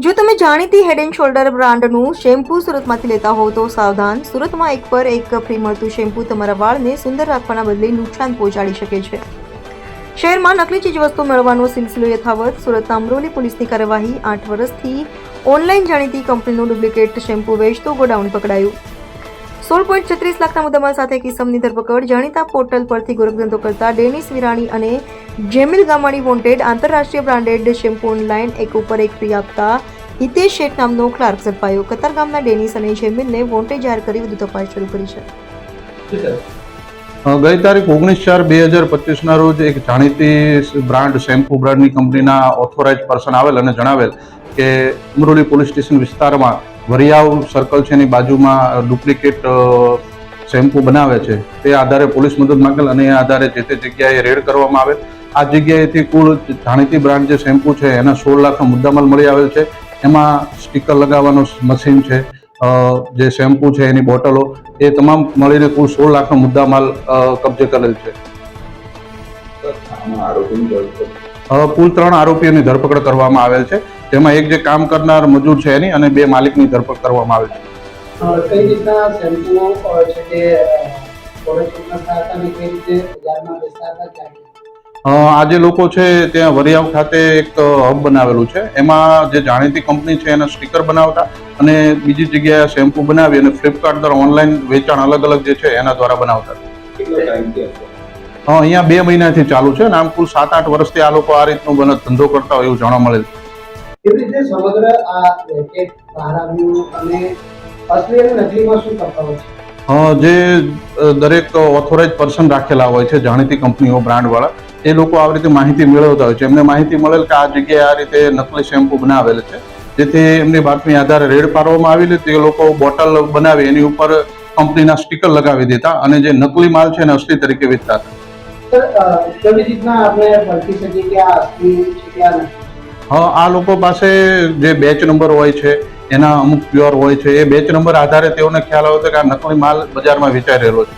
જો તમે જાણીતી હેડ એન્ડ શોલ્ડર બ્રાન્ડનું શેમ્પૂ સુરતમાંથી લેતા હોવ તો સાવધાન, સુરતમાં એક પર એક ફ્રી મળતું શેમ્પૂ તમારા વાળને સુંદર રાખવાના બદલે નુકસાન પહોંચાડી શકે છે। શહેરમાં નકલી ચીજવસ્તુ મેળવવાનો સિલસિલો યથાવત। સુરતના અમરોલી પોલીસની કાર્યવાહી। 8 વર્ષથી ઓનલાઈન જાણીતી કંપનીનું ડુપ્લિકેટ શેમ્પૂ વેચતો ગોડાઉન પકડાયું। 16.36 લાખના મુદ્દામાલ સાથે કિસમની ધરપકડ। જાણીતા પોર્ટલ પરથી ગોરખધંધો કરતા ડેનિસ વિરાણી અને જેમિલ ગામાણી વોન્ટેડ। આંતરરાષ્ટ્રીય બ્રાન્ડેડ શેમ્પૂ ઓનલાઈન એક ઉપર એક ફ્રી આપતા હિતેશ શેઠ નામનો ક્લાર્ક ઝડપાયો। કતારગામના ડેનિસ અને જેમિલને વોન્ટેડ જાહેર કરી વધુ તપાસ શરૂ કરી છે। ગઈ તારીખ 19/4/2025 ના રોજ એક જાણીતી બ્રાન્ડ શેમ્પૂ બ્રાન્ડની કંપનીના ઓથોરાઇઝ પર્સન આવેલ અને જણાવેલ કે અમરોલી પોલીસ સ્ટેશન વિસ્તારમાં વરિયાવ સર્કલ છે એની બાજુમાં ડુપ્લિકેટ શેમ્પૂ બનાવે છે। તે આધારે પોલીસ મદદ માંગેલ અને એ આધારે જે તે જગ્યાએ રેડ કરવામાં આવેલ। આ જગ્યાએથી કુલ જાણીતી બ્રાન્ડ જે શેમ્પૂ છે એના 16 લાખનો મુદ્દામાલ મળી આવેલ છે। એમાં સ્ટીકર લગાવવાનું મશીન છે, જે શેમ્પૂ છે એની બોટલો, એ તમામ મળીને કુલ 16 લાખનો મુદ્દામાલ કબજે કરેલ છે। કુલ 3 આરોપીઓની ધરપકડ કરવામાં આવેલ છે, જેમાં એક જે કામ કરનાર મજૂર છે એની અને 2 માલિકની ધરપકડ કરવામાં આવેલ છે। કઈ રીતના શેમ્પૂ છે તે પ્રોડક્ટના સાથે કઈ રીતે બજારમાં બેસતા હતા? આ જે લોકો છે ત્યાં વરિયાવ ખાતે એક હબ બનાવેલું છે, એમાં જે જાણીતી કંપની છે એના સ્ટીકર બનાવતા અને બીજી જગ્યાએ શેમ્પૂ બનાવી અને ફ્લિપકાર્ટ દ્વારા ઓનલાઈન વેચાણ અલગ અલગ જે છે એના દ્વારા બનાવતા। અહીંયા 2 મહિનાથી ચાલુ છે અને આમ કુલ 7-8 વર્ષથી આ લોકો આ રીતનો ધંધો કરતા હોય એવું જાણવા મળેલ છે। એવી રીતે સમગ્ર આ રેકેટ બહાર આવ્યું અને અસલી અને નકલીમાં શું તફાવત છે? જે દરેક ઓથોરાઇઝ પર્સન રાખેલા હોય છે જાણીતી કંપનીઓ બ્રાન્ડવાળા, એ લોકો આવી રીતે માહિતી મેળવતા હોય છે। એમને માહિતી મળેલ કે આ જગ્યાએ આ રીતે નકલી શેમ્પૂ બનાવેલ છે, જેથી એમની બાતમી આધારે રેડ પાડવામાં આવેલી। તે લોકો બોટલ બનાવી એની ઉપર કંપનીના સ્ટીકર લગાવી દેતા અને જે નકલી માલ છે એને અસલી તરીકે વેચતા હતા। કેવી રીતના આપણે પરખી શકીએ કે આ અસલી છે કે આ નકલી? આ લોકો પાસે જે બેચ નંબર હોય છે એના અમુક પ્યોર હોય છે, એ બેચ નંબર આધારે તેઓને ખ્યાલ આવે છે કે આ નકલી માલ બજારમાં વેચાઈ રહેલો છે।